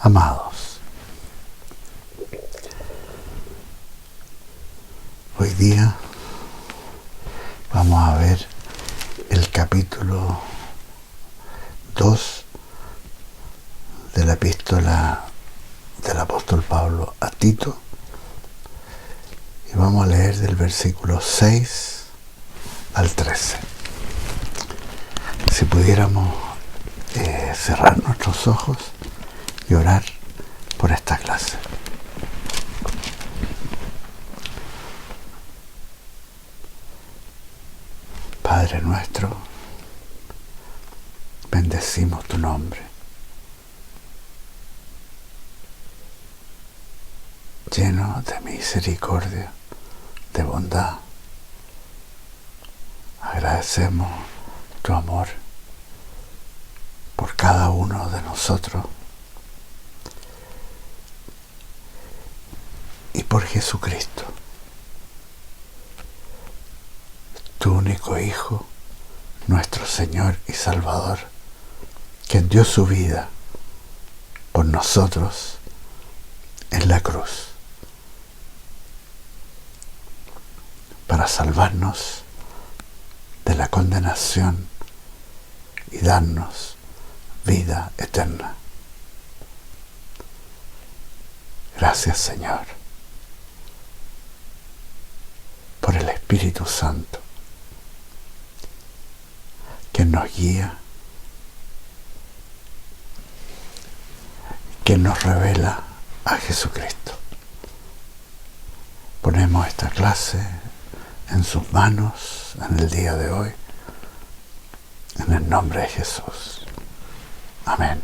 Amados, hoy día vamos a ver el capítulo 2 de la epístola del apóstol Pablo a Tito, y vamos a leer del versículo 6 al 13. Si pudiéramos cerrar nuestros ojos y orar por esta clase. Padre nuestro, bendecimos tu nombre, lleno de misericordia, de bondad. Agradecemos tu amor por cada uno de nosotros y por Jesucristo, tu único Hijo, nuestro Señor y Salvador, quien dio su vida por nosotros en la cruz para salvarnos de la condenación y darnos vida eterna. Gracias, Señor, por el Espíritu Santo que nos guía, que nos revela a Jesucristo. Ponemos esta clase en sus manos en el día de hoy, en el nombre de Jesús. Amén.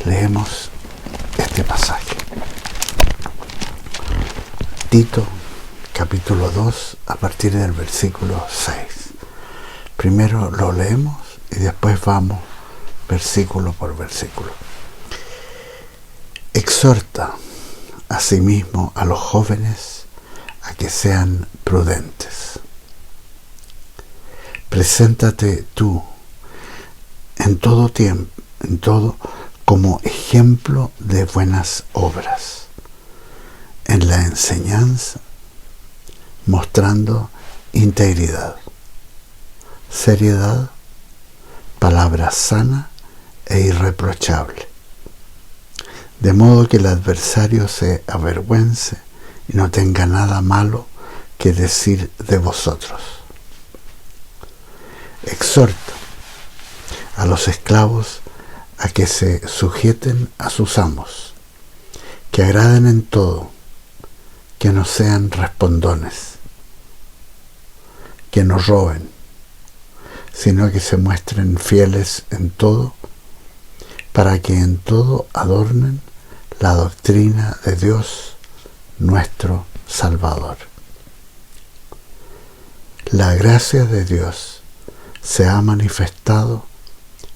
Leemos este pasaje. Tito, capítulo 2, a partir del versículo 6. Primero lo leemos y después vamos versículo por versículo. Exhorta asimismo a los jóvenes a que sean prudentes. Preséntate tú en todo tiempo, como ejemplo de buenas obras, en la enseñanza, mostrando integridad, seriedad, palabra sana e irreprochable, de modo que el adversario se avergüence y no tenga nada malo que decir de vosotros. Exhorta a los esclavos a que se sujeten a sus amos, que agraden en todo, que no sean respondones, que no roben, sino que se muestren fieles en todo, para que en todo adornen la doctrina de Dios, nuestro Salvador. La gracia de Dios se ha manifestado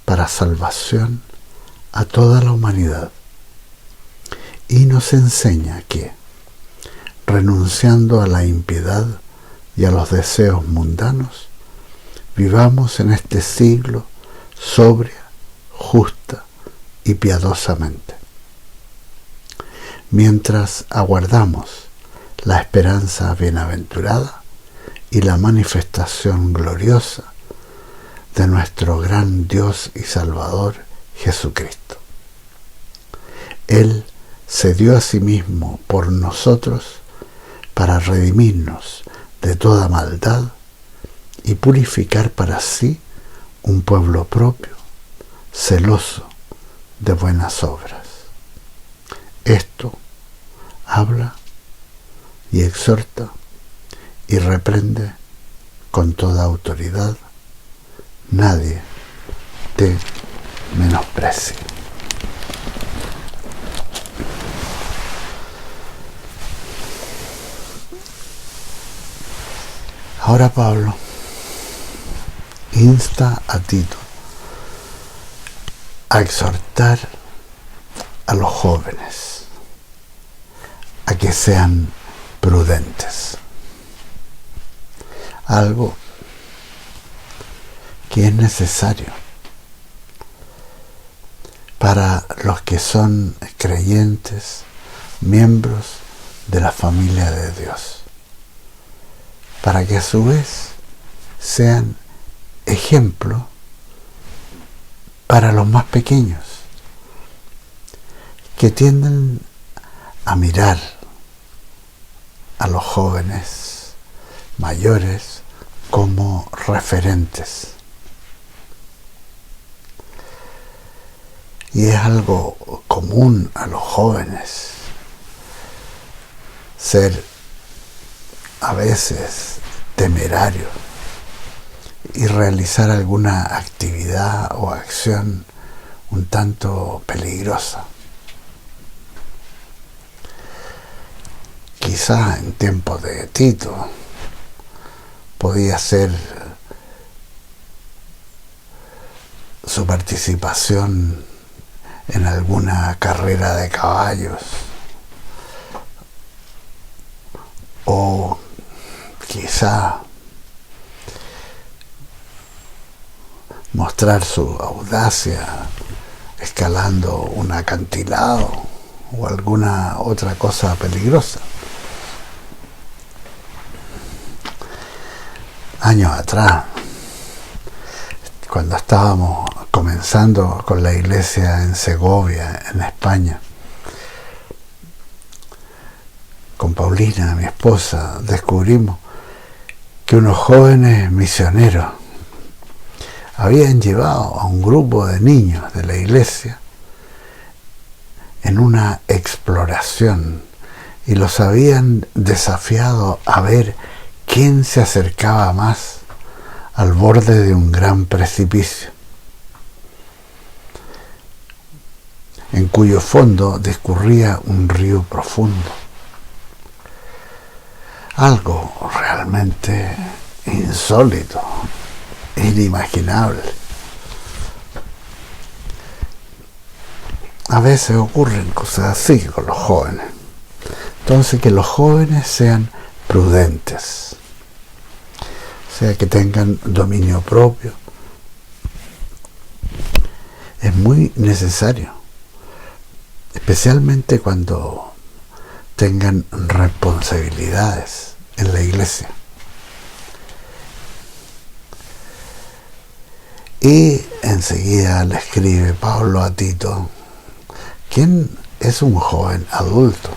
para salvación a toda la humanidad, y nos enseña que, renunciando a la impiedad y a los deseos mundanos, vivamos en este siglo sobria, justa y piadosamente, mientras aguardamos la esperanza bienaventurada y la manifestación gloriosa de nuestro gran Dios y Salvador Jesucristo. Él se dio a sí mismo por nosotros para redimirnos de toda maldad y purificar para sí un pueblo propio, celoso de buenas obras. Esto habla y exhorta y reprende con toda autoridad. Nadie te menosprecie. Ahora Pablo insta a Tito a exhortar a los jóvenes a que sean prudentes. Algo que es necesario para los que son creyentes, miembros de la familia de Dios, para que a su vez sean ejemplo para los más pequeños, que tienden a mirar a los jóvenes mayores como referentes. Y es algo común a los jóvenes ser a veces temerarios y realizar alguna actividad o acción un tanto peligrosa. Quizás en tiempos de Tito podía ser su participación en alguna carrera de caballos, o quizá mostrar su audacia escalando un acantilado o alguna otra cosa peligrosa. Años atrás, cuando estábamos comenzando con la iglesia en Segovia, en España, con Paulina, mi esposa, descubrimos que unos jóvenes misioneros habían llevado a un grupo de niños de la iglesia en una exploración y los habían desafiado a ver quién se acercaba más al borde de un gran precipicio, en cuyo fondo discurría un río profundo. Algo realmente insólito, inimaginable. A veces ocurren cosas así con los jóvenes. Entonces, que los jóvenes sean prudentes, o sea, que tengan dominio propio, es muy necesario, especialmente cuando tengan responsabilidades en la iglesia. Y enseguida le escribe Pablo a Tito, ¿quién es un joven adulto?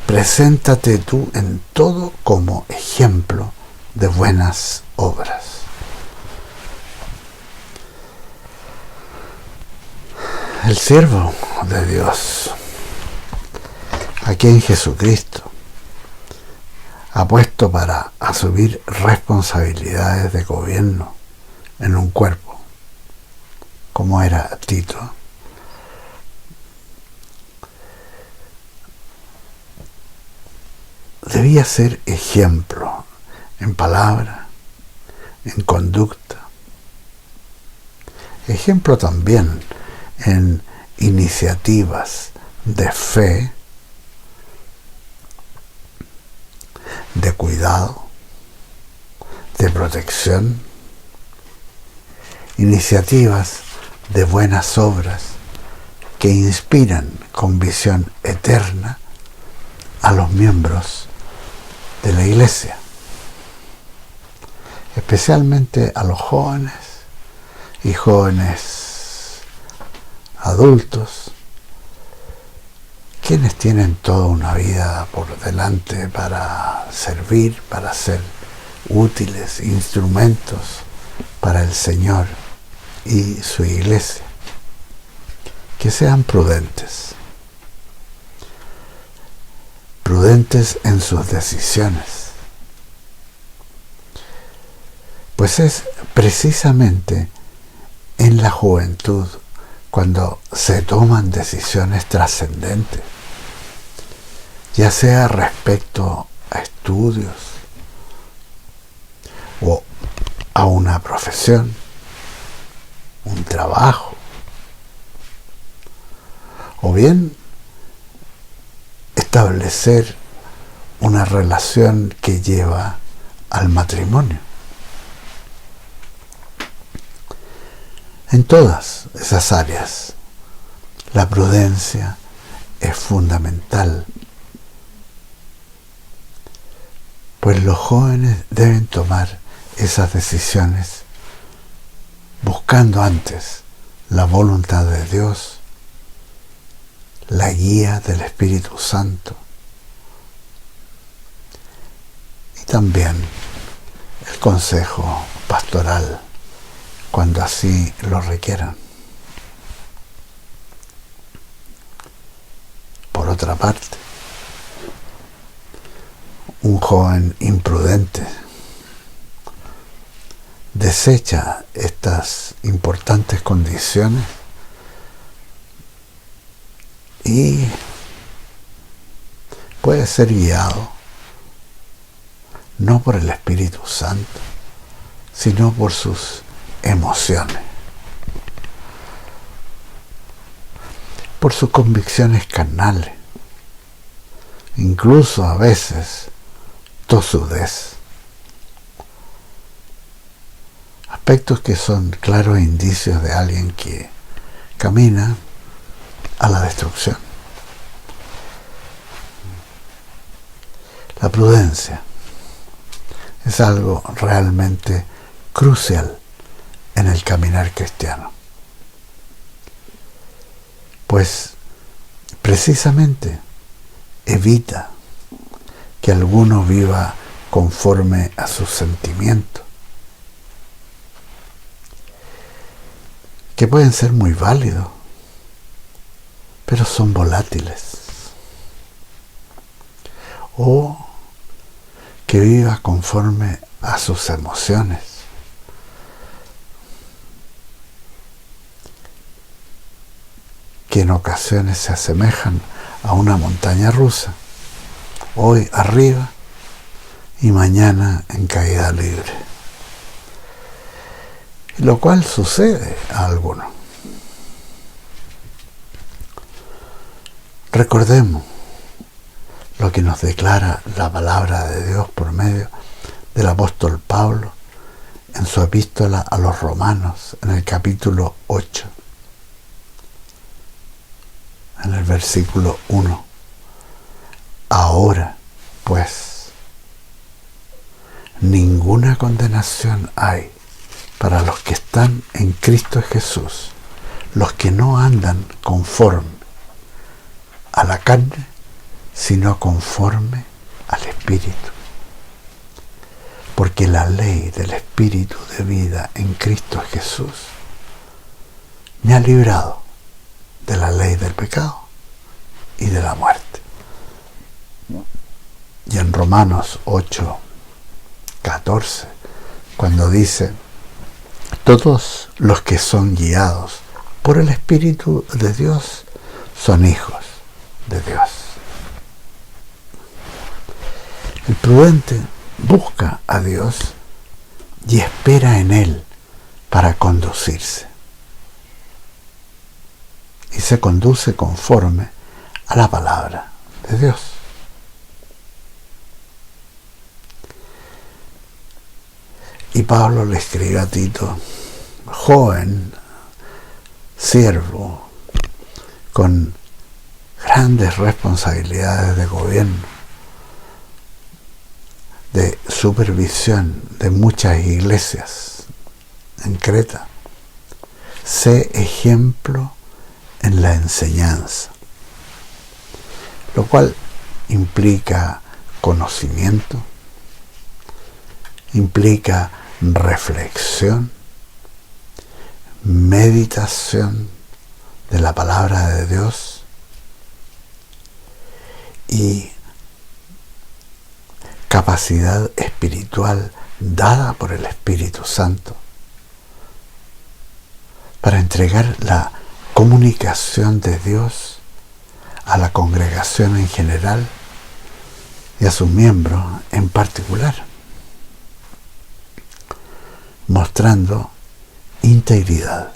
Preséntate tú en todo como ejemplo de buenas obras. El siervo de Dios, a quien Jesucristo ha puesto para asumir responsabilidades de gobierno en un cuerpo, como era Tito, debía ser ejemplo en palabra, en conducta, ejemplo también en iniciativas de fe, de cuidado, de protección, iniciativas de buenas obras que inspiran con visión eterna a los miembros de la iglesia, especialmente a los jóvenes y jóvenes adultos, quienes tienen toda una vida por delante para servir, para ser útiles instrumentos para el Señor y su iglesia. Que sean prudentes en sus decisiones, pues es precisamente en la juventud cuando se toman decisiones trascendentes, ya sea respecto a estudios o a una profesión, un trabajo, o bien establecer una relación que lleva al matrimonio. En todas esas áreas La prudencia es fundamental, pues los jóvenes deben tomar esas decisiones buscando antes la voluntad de Dios, la guía del Espíritu Santo y también el consejo pastoral cuando así lo requieran. Por otra parte, un joven imprudente desecha estas importantes condiciones y puede ser guiado no por el Espíritu Santo, sino por sus emociones, por sus convicciones carnales, incluso a veces tosudez. Aspectos que son claros indicios de alguien que camina a la destrucción. La prudencia es algo realmente crucial en el caminar cristiano, pues precisamente evita que alguno viva conforme a sus sentimientos, que pueden ser muy válidos, pero son volátiles, o que viva conforme a sus emociones, que en ocasiones se asemejan a una montaña rusa, hoy arriba y mañana en caída libre, lo cual sucede a algunos. Recordemos lo que nos declara la palabra de Dios por medio del apóstol Pablo en su epístola a los Romanos, en el capítulo 8, en el versículo 1. Ahora, pues, ninguna condenación hay para los que están en Cristo Jesús, los que no andan conforme a la carne, sino conforme al Espíritu. Porque la ley del Espíritu de vida en Cristo Jesús me ha librado de la ley del pecado y de la muerte. Y en Romanos 8:14, cuando dice: todos los que son guiados por el Espíritu de Dios son hijos de Dios. El prudente busca a Dios y espera en Él para conducirse. Y se conduce conforme a la palabra de Dios. Y Pablo le escribe a Tito, joven, siervo, con grandes responsabilidades de gobierno, de supervisión de muchas iglesias en Creta. Sé ejemplo en la enseñanza, lo cual implica conocimiento, implica reflexión, meditación de la palabra de Dios y capacidad espiritual dada por el Espíritu Santo para entregar la comunicación de Dios a la congregación en general y a sus miembros en particular, mostrando integridad.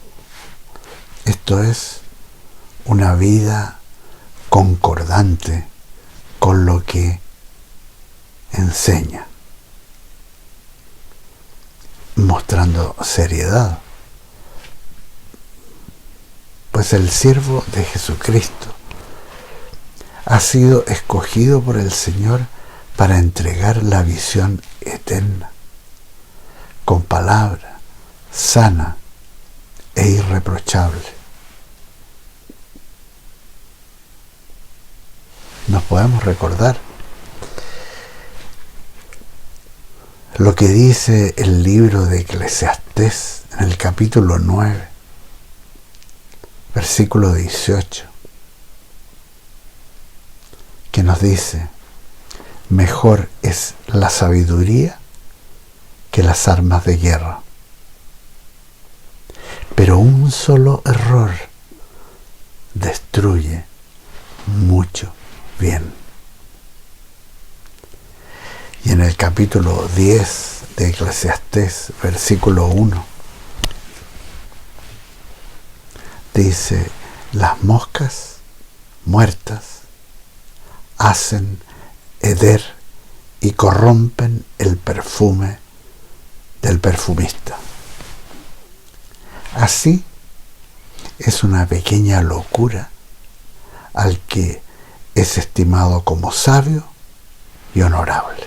Esto es una vida concordante con lo que enseña, mostrando seriedad, pues el siervo de Jesucristo ha sido escogido por el Señor para entregar la visión eterna, con palabra sana e irreprochable. Nos podemos recordar lo que dice el libro de Eclesiastés en el capítulo 9, versículo 18, que nos dice: mejor es la sabiduría que las armas de guerra, pero un solo error destruye mucho bien. Y en el capítulo 10 de Eclesiastés, versículo 1, dice: las moscas muertas hacen heder y corrompen el perfume del perfumista. Así es una pequeña locura al que es estimado como sabio y honorable.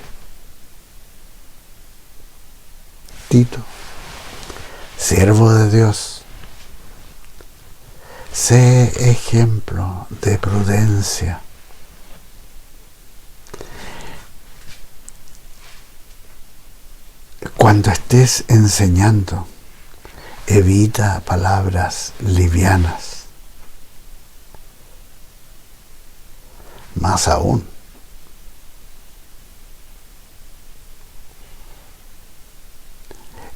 Tito, siervo de Dios, sé ejemplo de prudencia. Cuando estés enseñando, evita palabras livianas. Más aún,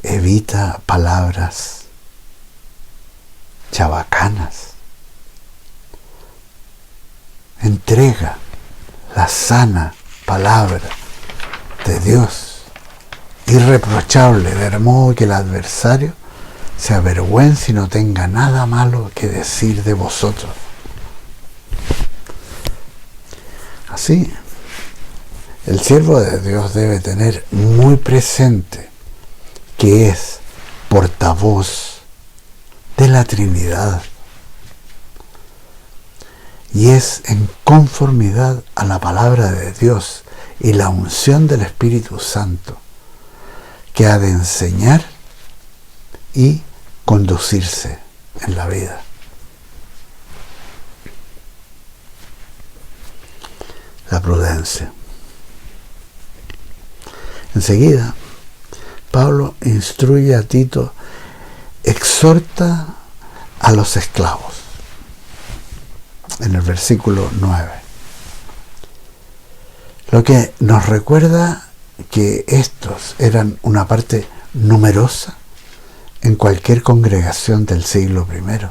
evita palabras chabacanas. Entrega la sana palabra de Dios, irreprochable, de modo que el adversario se avergüence y no tenga nada malo que decir de vosotros. Así, el siervo de Dios debe tener muy presente que es portavoz de la Trinidad y es en conformidad a la palabra de Dios y la unción del Espíritu Santo que ha de enseñar y conducirse en la vida. La prudencia. Enseguida, Pablo instruye a Tito, exhorta a los esclavos. En el versículo 9. Lo que nos recuerda que estos eran una parte numerosa en cualquier congregación del siglo I.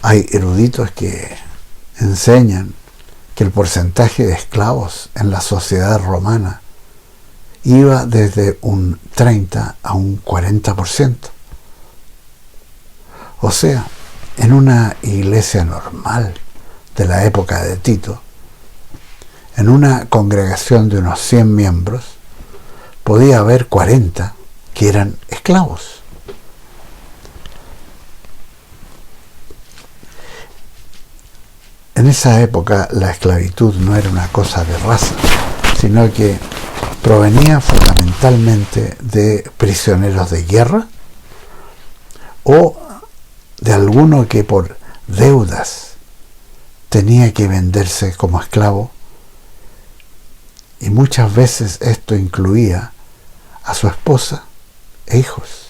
Hay eruditos que enseñan que el porcentaje de esclavos en la sociedad romana iba desde un 30 a un 40%. O sea, en una iglesia normal de la época de Tito, en una congregación de unos 100 miembros, podía haber 40 que eran esclavos. En esa época la esclavitud no era una cosa de raza, sino que provenía fundamentalmente de prisioneros de guerra o de alguno que por deudas tenía que venderse como esclavo, y muchas veces esto incluía a su esposa e hijos.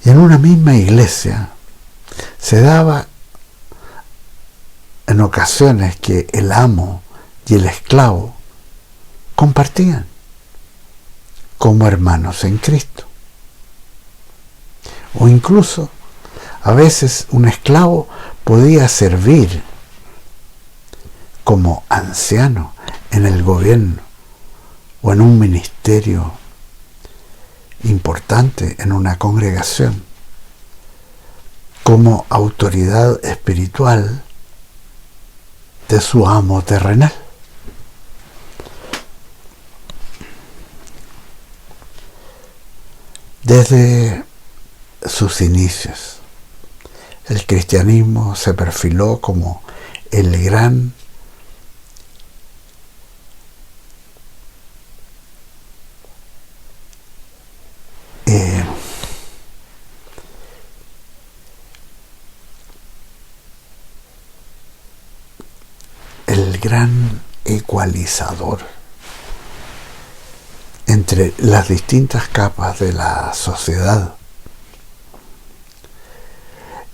Y en una misma iglesia se daba en ocasiones que el amo y el esclavo compartían como hermanos en Cristo. O incluso a veces un esclavo podía servir como anciano en el gobierno o en un ministerio importante en una congregación, como autoridad espiritual de su amo terrenal. Desde sus inicios, el cristianismo se perfiló como el gran ecualizador entre las distintas capas de la sociedad,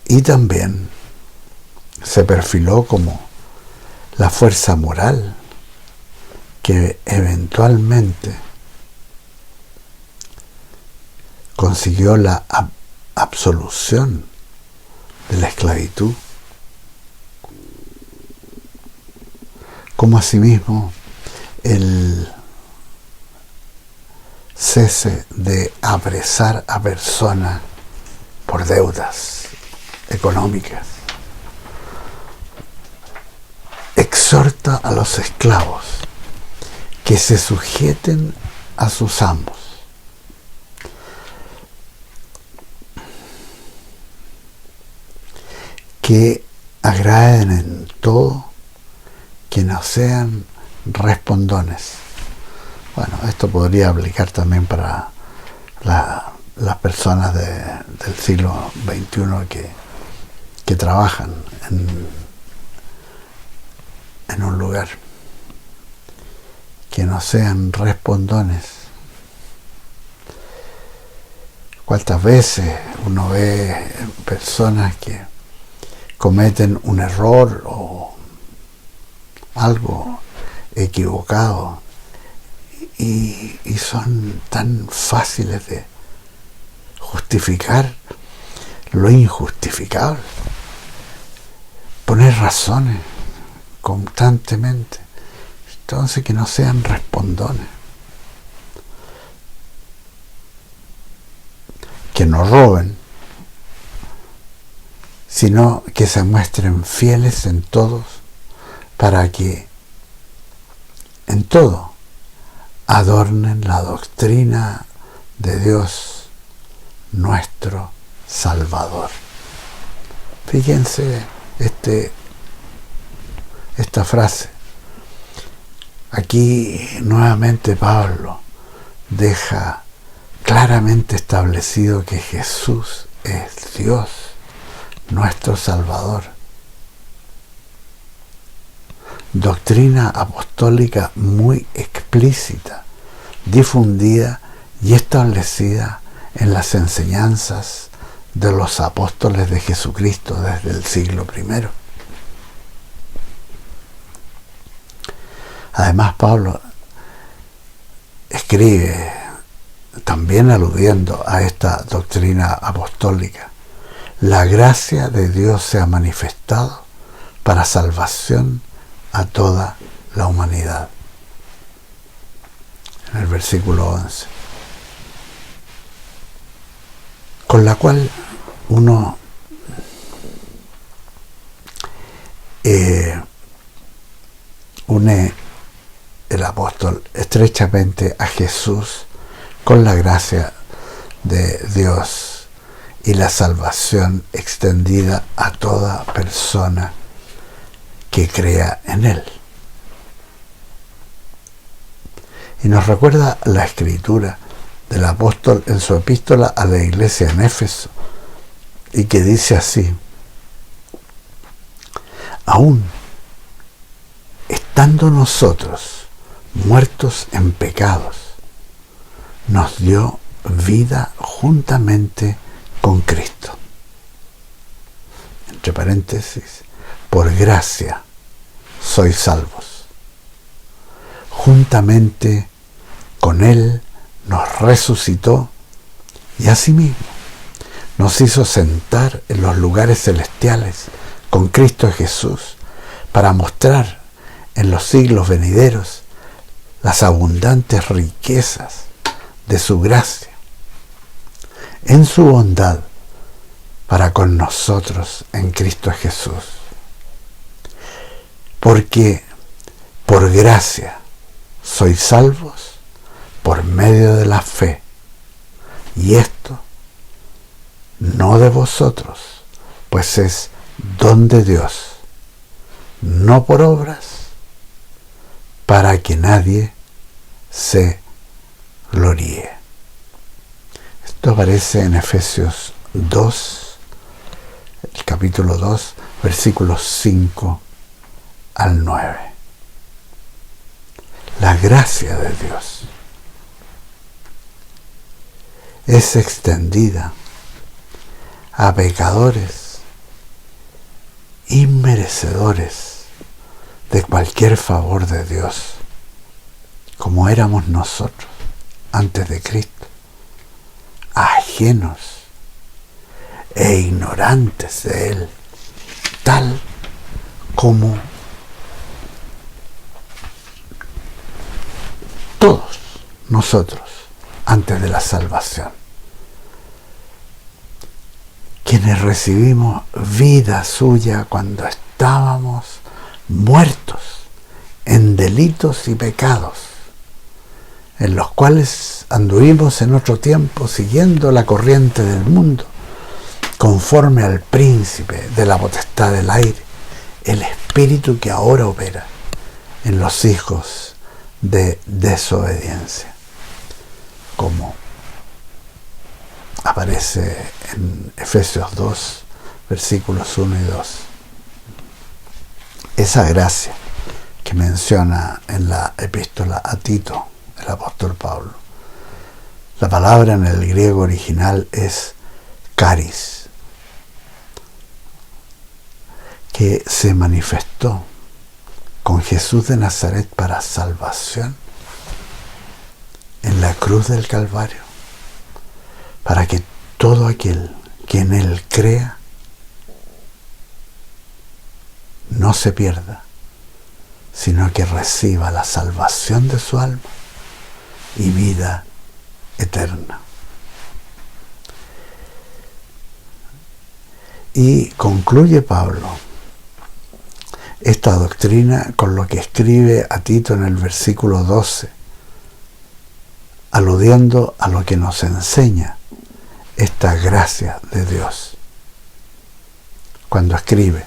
y también se perfiló como la fuerza moral que eventualmente consiguió la absolución de la esclavitud, como asimismo el cese de apresar a personas por deudas económicas. Exhorta a los esclavos que se sujeten a sus amos, que agraden en todo, que no sean respondones. Bueno, esto podría aplicar también para las personas del siglo XXI que trabajan en un lugar, que no sean respondones. ¿Cuántas veces uno ve personas que cometen un error o algo equivocado y son tan fáciles de justificar lo injustificable, poner razones constantemente? Entonces, que no sean respondones, que no roben, sino que se muestren fieles en todos, para que en todo adornen la doctrina de Dios, nuestro Salvador. Fíjense esta frase. Aquí nuevamente Pablo deja claramente establecido que Jesús es Dios, nuestro Salvador. Doctrina apostólica muy explícita, difundida y establecida en las enseñanzas de los apóstoles de Jesucristo desde el siglo I. Además, Pablo escribe, también aludiendo a esta doctrina apostólica: la gracia de Dios se ha manifestado para salvación a toda la humanidad. En el versículo 11. Con la cual uno une el apóstol estrechamente a Jesús con la gracia de Dios y la salvación extendida a toda persona que crea en Él. Y nos recuerda la escritura del apóstol en su epístola a la iglesia en Éfeso, y que dice así: aún estando nosotros muertos en pecados, nos dio vida juntamente con Cristo. Entre paréntesis, por gracia sois salvos. Juntamente con Él nos resucitó y asimismo nos hizo sentar en los lugares celestiales con Cristo Jesús, para mostrar en los siglos venideros las abundantes riquezas de su gracia, en su bondad para con nosotros en Cristo Jesús. Porque por gracia sois salvos por medio de la fe, Y esto no de vosotros, pues es don de Dios, no por obras, para que nadie se gloríe. Esto aparece en Efesios 2, el capítulo 2, versículos 5 al 9. La gracia de Dios es extendida a pecadores inmerecedores de cualquier favor de Dios, como éramos nosotros antes de Cristo, ajenos e ignorantes de Él, tal como todos nosotros antes de la salvación, quienes recibimos vida suya cuando estábamos muertos en delitos y pecados, en los cuales anduvimos en otro tiempo siguiendo la corriente del mundo, conforme al príncipe de la potestad del aire, el espíritu que ahora opera en los hijos de desobediencia, como aparece en Efesios 2, versículos 1 y 2. Esa gracia que menciona en la epístola a Tito el apóstol Pablo, la palabra en el griego original es charis, que se manifestó con Jesús de Nazaret para salvación en la cruz del Calvario, para que todo aquel que en Él crea no se pierda, sino que reciba la salvación de su alma y vida eterna. Y concluye Pablo esta doctrina con lo que escribe a Tito en el versículo 12, aludiendo a lo que nos enseña esta gracia de Dios, cuando escribe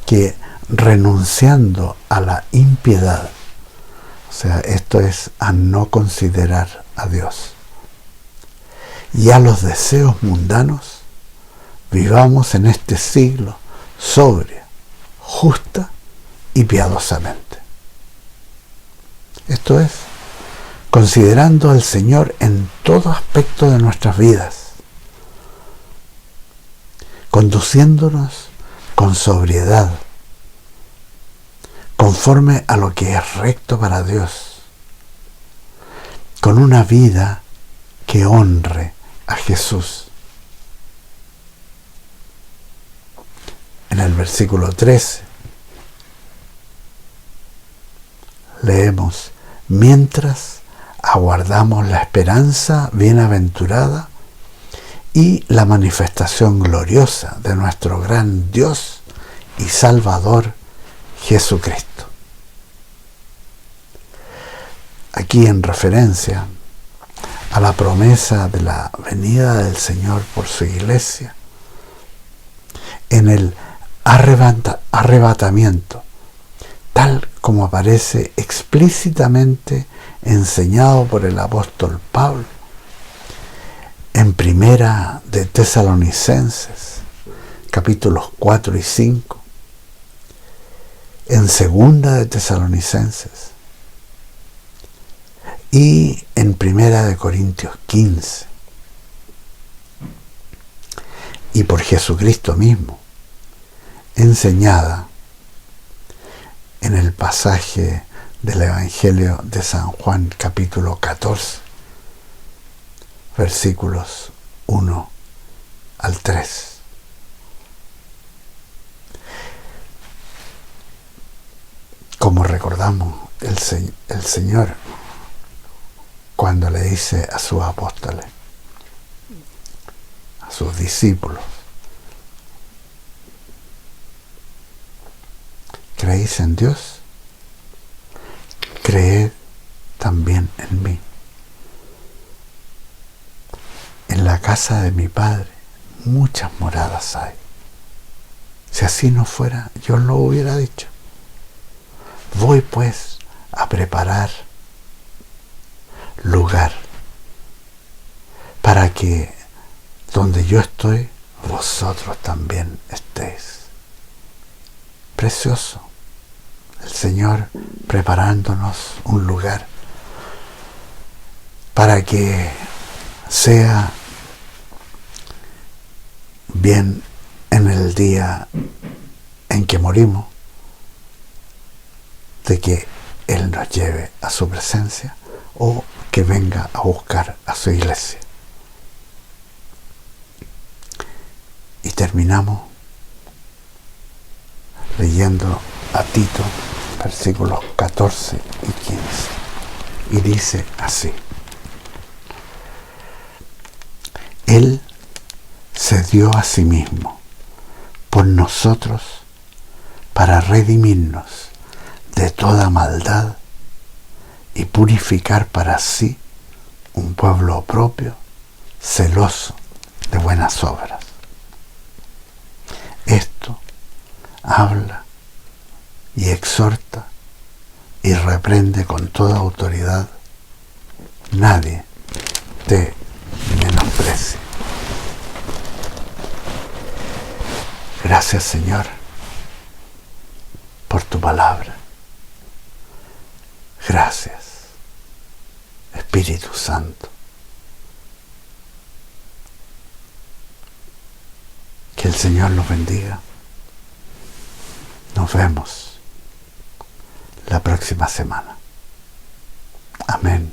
que renunciando a la impiedad, o sea, esto es a no considerar a Dios, y a los deseos mundanos, vivamos en este siglo sobria, justa y piadosamente. Esto es, considerando al Señor en todo aspecto de nuestras vidas, conduciéndonos con sobriedad, conforme a lo que es recto para Dios, con una vida que honre a Jesús. En el versículo 13 leemos: mientras aguardamos la esperanza bienaventurada y la manifestación gloriosa de nuestro gran Dios y Salvador Jesucristo. Aquí en referencia a la promesa de la venida del Señor por su iglesia, en el arrebatamiento, tal como aparece explícitamente enseñado por el apóstol Pablo en Primera de Tesalonicenses, capítulos 4 y 5, en Segunda de Tesalonicenses y en Primera de Corintios 15, y por Jesucristo mismo, enseñada en el pasaje del Evangelio de San Juan, capítulo 14, versículos 1 al 3. Como recordamos, el Señor, cuando le dice a sus apóstoles, a sus discípulos: ¿creéis en Dios? Creed también en mí. En En la casa de mi Padre muchas moradas hay. Si así no fuera, yo lo hubiera dicho. Voy pues a preparar lugar para que donde yo estoy, vosotros también estéis. Precioso, el Señor preparándonos un lugar para que sea bien en el día en que morimos, de que Él nos lleve a su presencia o que venga a buscar a su iglesia. Y terminamos leyendo a Tito, versículos 14 y 15. Y dice así: Él se dio a sí mismo por nosotros para redimirnos de toda maldad y purificar para sí un pueblo propio, celoso de buenas obras. Esto habla y exhorta y reprende con toda autoridad. Nadie te menosprecie. Gracias, Señor, por tu palabra. Gracias, Espíritu Santo. Que el Señor los bendiga. Nos vemos la próxima semana. Amén.